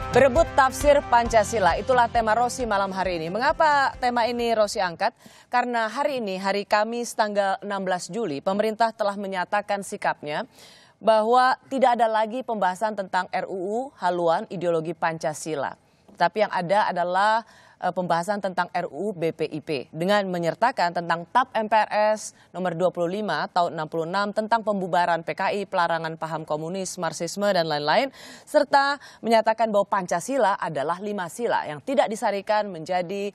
Berebut tafsir Pancasila, itulah tema Rosi malam hari ini. Mengapa tema ini Rosi angkat? Karena hari ini, hari Kamis tanggal 16 Juli, pemerintah telah menyatakan sikapnya bahwa tidak ada lagi pembahasan tentang RUU haluan ideologi Pancasila. Tapi yang ada adalah pembahasan tentang RUU BPIP dengan menyertakan tentang TAP MPRS nomor 25 tahun 66 tentang pembubaran PKI, pelarangan paham komunis, marxisme dan lain-lain, serta menyatakan bahwa Pancasila adalah 5 sila yang tidak disarikan menjadi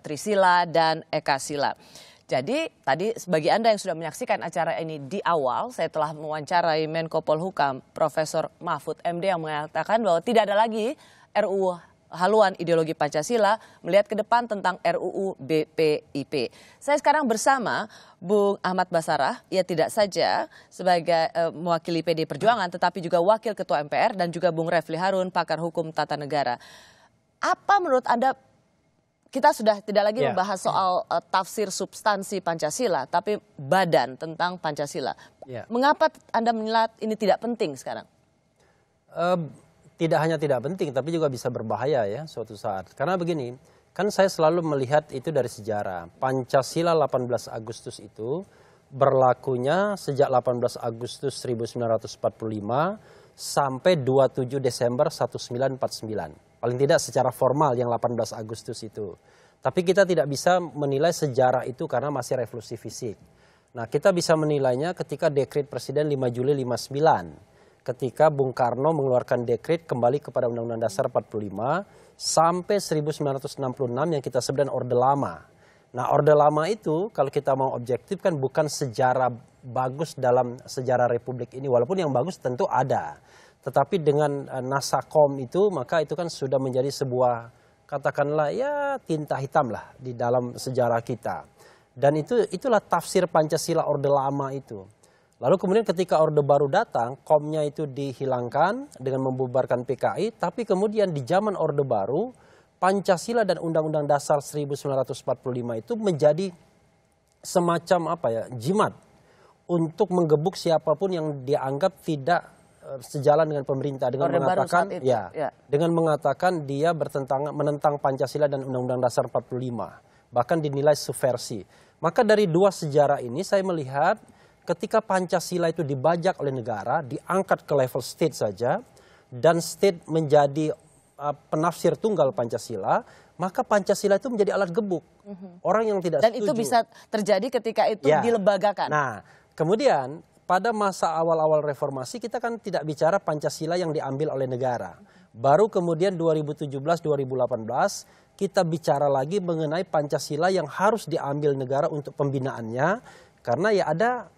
Trisila dan Ekasila. Jadi tadi bagi Anda yang sudah menyaksikan acara ini di awal, saya telah mewawancarai Menko Polhukam Profesor Mahfud MD yang mengatakan bahwa tidak ada lagi RUU haluan ideologi Pancasila melihat ke depan tentang RUU BPIP. Saya sekarang bersama Bung Ahmad Basarah, ia tidak saja sebagai mewakili PD Perjuangan tetapi juga Wakil Ketua MPR dan juga Bung Refli Harun, pakar hukum tata negara. Apa menurut Anda, kita sudah tidak lagi membahas soal tafsir substansi Pancasila, tapi badan tentang Pancasila. Mengapa Anda menilai ini tidak penting sekarang? Tidak hanya tidak penting, tapi juga bisa berbahaya ya suatu saat. Karena begini, kan saya selalu melihat itu dari sejarah. Pancasila 18 Agustus itu berlakunya sejak 18 Agustus 1945 sampai 27 Desember 1949. Paling tidak secara formal yang 18 Agustus itu. Tapi kita tidak bisa menilai sejarah itu karena masih revolusi fisik. Nah, kita bisa menilainya ketika dekret Presiden 5 Juli 59. Ketika Bung Karno mengeluarkan dekret kembali kepada Undang-Undang Dasar 45 sampai 1966 yang kita sebut Orde Lama. Nah, Orde Lama itu kalau kita mau objektif kan bukan sejarah bagus dalam sejarah Republik ini, walaupun yang bagus tentu ada. Tetapi dengan Nasakom itu maka itu kan sudah menjadi sebuah katakanlah ya tinta hitam lah di dalam sejarah kita. Dan itulah tafsir Pancasila Orde Lama itu. Lalu kemudian ketika Orde Baru datang, komnya itu dihilangkan dengan membubarkan PKI, tapi kemudian di zaman Orde Baru, Pancasila dan Undang-Undang Dasar 1945 itu menjadi semacam jimat untuk menggebuk siapapun yang dianggap tidak sejalan dengan pemerintah dengan mengatakan dengan mengatakan dia menentang Pancasila dan Undang-Undang Dasar 45, bahkan dinilai subversi. Maka dari dua sejarah ini saya melihat ketika Pancasila itu dibajak oleh negara, diangkat ke level state saja, dan state menjadi penafsir tunggal Pancasila, maka Pancasila itu menjadi alat gebuk. Orang yang tidak setuju. Dan itu bisa terjadi ketika itu dilebagakan. Nah, kemudian pada masa awal-awal reformasi kita kan tidak bicara Pancasila yang diambil oleh negara. Baru kemudian 2017-2018 kita bicara lagi mengenai Pancasila yang harus diambil negara untuk pembinaannya. Karena ya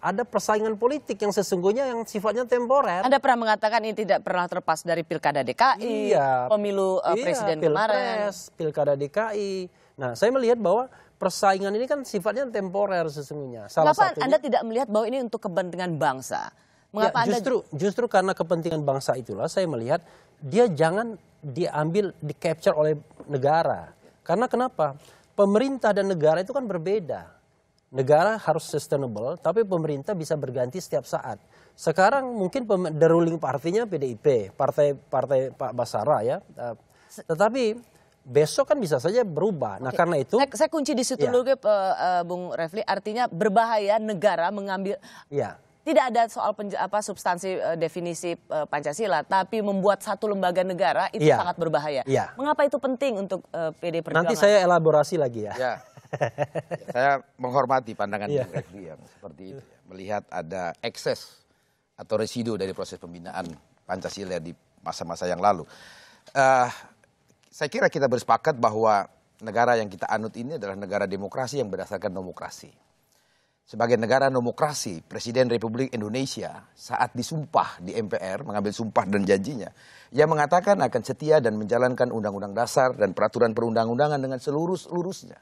ada persaingan politik yang sesungguhnya yang sifatnya temporer. Anda pernah mengatakan ini tidak pernah terlepas dari Pilkada DKI, pemilu presiden kemarin. Pilkada DKI. Nah, saya melihat bahwa persaingan ini kan sifatnya temporer sesungguhnya. Kenapa Anda tidak melihat bahwa ini untuk kepentingan bangsa? Mengapa justru karena kepentingan bangsa itulah saya melihat dia jangan diambil, di-capture oleh negara. Karena kenapa? Pemerintah dan negara itu kan berbeda. Negara harus sustainable, tapi pemerintah bisa berganti setiap saat. Sekarang mungkin the ruling partinya PDIP, partai Pak Basarah ya. Tetapi besok kan bisa saja berubah. Nah, karena itu saya kunci di situ dulu Bung Refli, artinya berbahaya negara mengambil tidak ada soal substansi definisi Pancasila, tapi membuat satu lembaga negara itu sangat berbahaya. Mengapa itu penting untuk PD Perjuangan? Nanti saya elaborasi lagi ya. Saya menghormati pandangan Bung Refli yang seperti itu. Melihat ada ekses atau residu dari proses pembinaan Pancasila di masa-masa yang lalu. Saya kira kita bersepakat bahwa negara yang kita anut ini adalah negara demokrasi yang berdasarkan demokrasi. Sebagai negara demokrasi, Presiden Republik Indonesia saat disumpah di MPR, mengambil sumpah dan janjinya, ia mengatakan akan setia dan menjalankan Undang-Undang Dasar dan peraturan perundang-undangan dengan seluruhnya.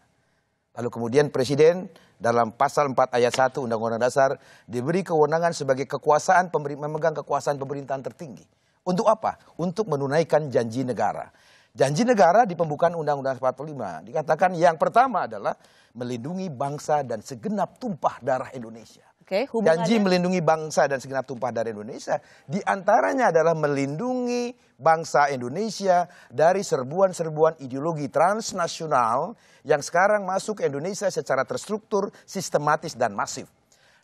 Lalu kemudian Presiden dalam pasal 4 ayat 1 Undang-Undang Dasar diberi kewenangan sebagai memegang kekuasaan pemerintahan tertinggi. Untuk apa? Untuk menunaikan janji negara. Janji negara di pembukaan Undang-Undang 45 dikatakan yang pertama adalah melindungi bangsa dan segenap tumpah darah Indonesia. Janji melindungi bangsa dan segenap tumpah darah Indonesia diantaranya adalah melindungi bangsa Indonesia dari serbuan-serbuan ideologi transnasional yang sekarang masuk ke Indonesia secara terstruktur, sistematis, dan masif.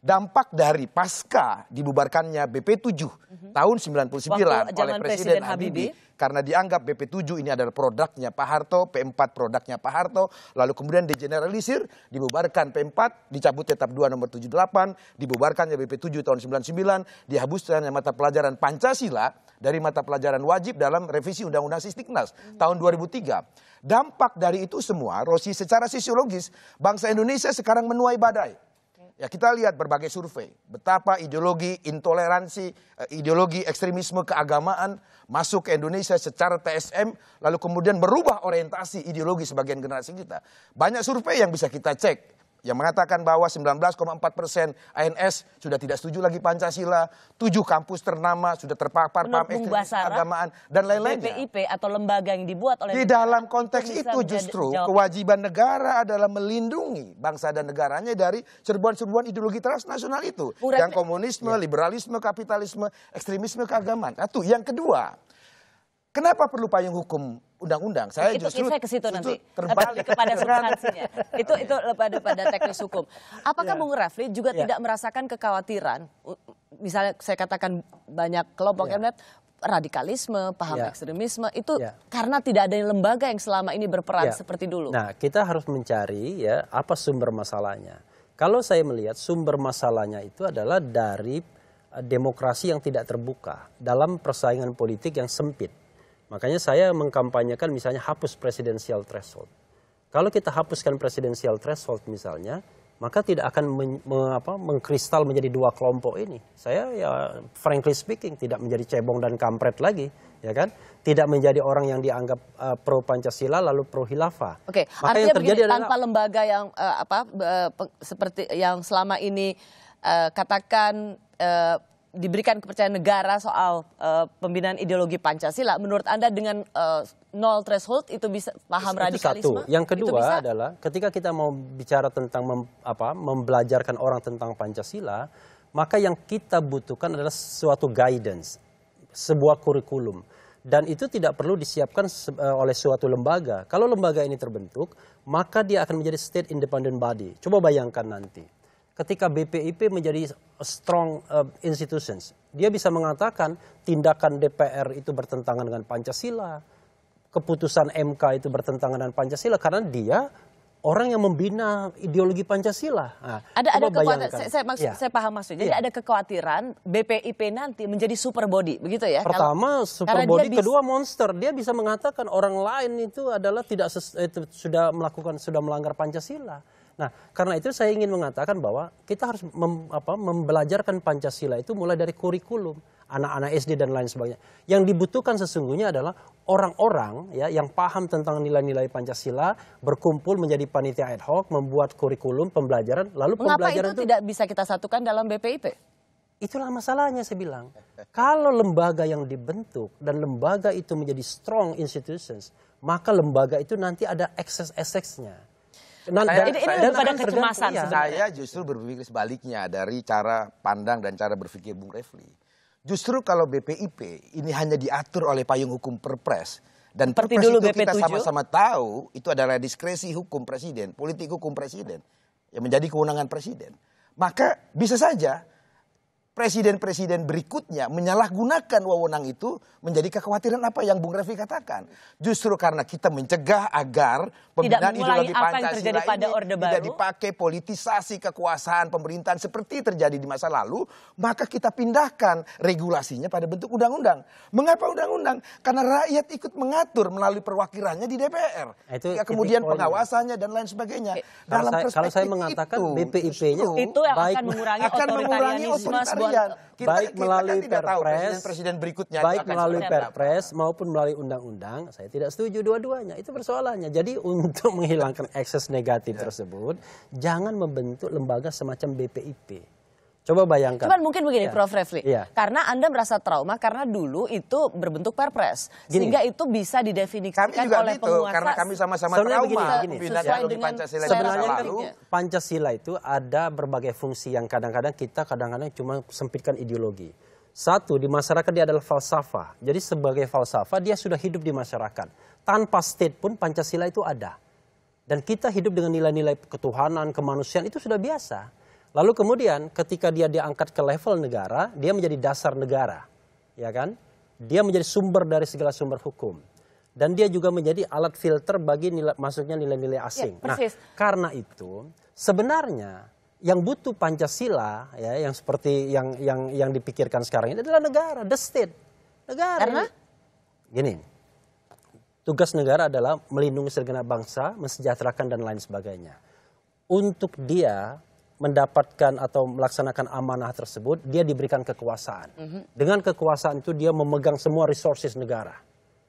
Dampak dari pasca dibubarkannya BP7 tahun 99 oleh Presiden Habibie, karena dianggap BP7 ini adalah produknya Pak Harto, P4 produknya Pak Harto, lalu kemudian digeneralisir, dibubarkan P4, dicabut tetap 2 nomor 78, dibubarkannya BP7 tahun 99, dihapuskannya mata pelajaran Pancasila dari mata pelajaran wajib dalam revisi Undang-Undang Sisdiknas tahun 2003. Dampak dari itu semua, Rosi, secara sosiologis, bangsa Indonesia sekarang menuai badai. Ya, kita lihat berbagai survei, betapa ideologi intoleransi, ideologi ekstremisme keagamaan masuk ke Indonesia secara TSM, lalu kemudian merubah orientasi ideologi sebagian generasi kita. Banyak survei yang bisa kita cek, yang mengatakan bahwa 19,4% ANS sudah tidak setuju lagi Pancasila, 7 kampus ternama sudah terpapar paham ekstremisme keagamaan, dan lain-lainnya. BPIP atau lembaga yang dibuat oleh di dalam konteks itu justru kewajiban negara adalah melindungi bangsa dan negaranya dari serbuan-serbuan ideologi transnasional itu. Yang komunisme, liberalisme, kapitalisme, ekstremisme keagamaan. Satu. Yang kedua, kenapa perlu payung hukum undang-undang? Saya justru ke situ nanti. terbalik kepada substansinya. Itu pada teknis hukum. Apakah Bung Refli juga tidak merasakan kekhawatiran? Misalnya saya katakan banyak kelompok yang melihat radikalisme, paham ekstremisme itu karena tidak ada lembaga yang selama ini berperan seperti dulu. Nah, kita harus mencari apa sumber masalahnya. Kalau saya melihat sumber masalahnya itu adalah dari demokrasi yang tidak terbuka dalam persaingan politik yang sempit. Makanya saya mengkampanyekan misalnya hapus presidensial threshold. Kalau kita hapuskan presidensial threshold misalnya, maka tidak akan mengkristal menjadi dua kelompok ini. Saya frankly speaking tidak menjadi cebong dan kampret lagi, ya kan? Tidak menjadi orang yang dianggap pro Pancasila lalu pro khilafah. Oke, maka yang terjadi adalah tanpa lembaga yang seperti yang selama ini katakan diberikan kepercayaan negara soal pembinaan ideologi Pancasila, menurut Anda dengan nol threshold itu bisa paham radikalisme? Satu. Yang kedua adalah ketika kita mau bicara tentang membelajarkan orang tentang Pancasila, maka yang kita butuhkan adalah suatu guidance, sebuah kurikulum. Dan itu tidak perlu disiapkan oleh suatu lembaga. Kalau lembaga ini terbentuk, maka dia akan menjadi state independent body. Coba bayangkan nanti. Ketika BPIP menjadi strong institutions, dia bisa mengatakan tindakan DPR itu bertentangan dengan Pancasila, keputusan MK itu bertentangan dengan Pancasila karena dia orang yang membina ideologi Pancasila. Nah, ada kekhawatiran, saya paham maksudnya. Jadi ada kekhawatiran BPIP nanti menjadi super body, begitu ya? Pertama super body, kedua monster. Dia bisa mengatakan orang lain itu adalah sudah melanggar Pancasila. Nah, karena itu saya ingin mengatakan bahwa kita harus membelajarkan Pancasila itu mulai dari kurikulum, anak-anak SD dan lain sebagainya. Yang dibutuhkan sesungguhnya adalah orang-orang yang paham tentang nilai-nilai Pancasila, berkumpul menjadi panitia ad hoc, membuat kurikulum pembelajaran, lalu pembelajaran itu tidak bisa kita satukan dalam BPIP? Itulah masalahnya saya bilang. Kalau lembaga yang dibentuk dan lembaga itu menjadi strong institutions, maka lembaga itu nanti ada excess-excessnya. Ini pada kecemasan. Saya justru berpikir sebaliknya dari cara pandang dan cara berpikir Bung Refli. Justru kalau BPIP ini hanya diatur oleh payung hukum Perpres dan Perpres itu kita sama-sama tahu itu adalah diskresi hukum presiden, politik hukum presiden yang menjadi kewenangan presiden. Maka bisa saja presiden-presiden berikutnya menyalahgunakan wewenang itu menjadi kekhawatiran apa yang Bung Refli katakan. Justru karena kita mencegah agar pembinaan ideologi Pancasila ini tidak dipakai politisasi kekuasaan pemerintahan seperti terjadi di masa lalu, maka kita pindahkan regulasinya pada bentuk undang-undang. Mengapa undang-undang? Karena rakyat ikut mengatur melalui perwakilannya di DPR. Kemudian pengawasannya dan lain sebagainya. Dalam perspektif kalau saya mengatakan BPIP-nya itu yang akan mengurangi otoritarianisme. Baik melalui Perpres, presiden berikutnya baik melalui Perpres maupun melalui undang-undang, saya tidak setuju dua-duanya. Itu persoalannya. Jadi untuk menghilangkan ekses negatif tersebut, jangan membentuk lembaga semacam BPIP. Coba bayangkan. Cuman mungkin begini Prof. Refli, karena Anda merasa trauma karena dulu itu berbentuk Perpres. Sehingga itu bisa didefinisikan oleh penguasa. Karena kami sama-sama trauma. Sesuai dengan sebenarnya kan Pancasila itu ada berbagai fungsi yang kadang-kadang kita cuma sempitkan ideologi. Satu, di masyarakat dia adalah falsafah. Jadi sebagai falsafah dia sudah hidup di masyarakat. Tanpa state pun Pancasila itu ada. Dan kita hidup dengan nilai-nilai ketuhanan, kemanusiaan itu sudah biasa. Lalu kemudian ketika dia diangkat ke level negara, dia menjadi dasar negara. Ya kan? Dia menjadi sumber dari segala sumber hukum. Dan dia juga menjadi alat filter bagi masuknya nilai-nilai asing. Ya, persis. Nah, karena itu sebenarnya yang butuh Pancasila ya yang seperti yang dipikirkan sekarang ini adalah negara, the state. Negara. Karena gini. Tugas negara adalah melindungi segenap bangsa, mensejahterakan dan lain sebagainya. Untuk dia mendapatkan atau melaksanakan amanah tersebut, dia diberikan kekuasaan. Dengan kekuasaan itu dia memegang semua resources negara.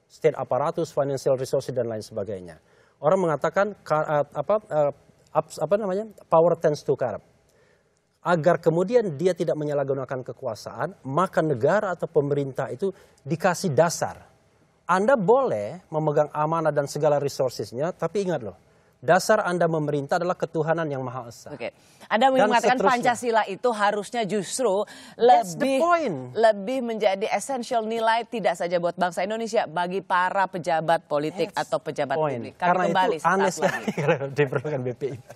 State apparatus, financial resources dan lain sebagainya. Orang mengatakan power tends to corrupt. Agar kemudian dia tidak menyalahgunakan kekuasaan, maka negara atau pemerintah itu dikasih dasar. Anda boleh memegang amanah dan segala resourcesnya, tapi ingat loh, dasar Anda memerintah adalah ketuhanan yang Maha Esa. Oke. Anda mengatakan Pancasila itu harusnya justru lebih menjadi essential nilai tidak saja buat bangsa Indonesia, bagi para pejabat politik atau pejabat publik. Kami Karena kembali itu aneh sesaat lagi. sekali diperlukan BPIP.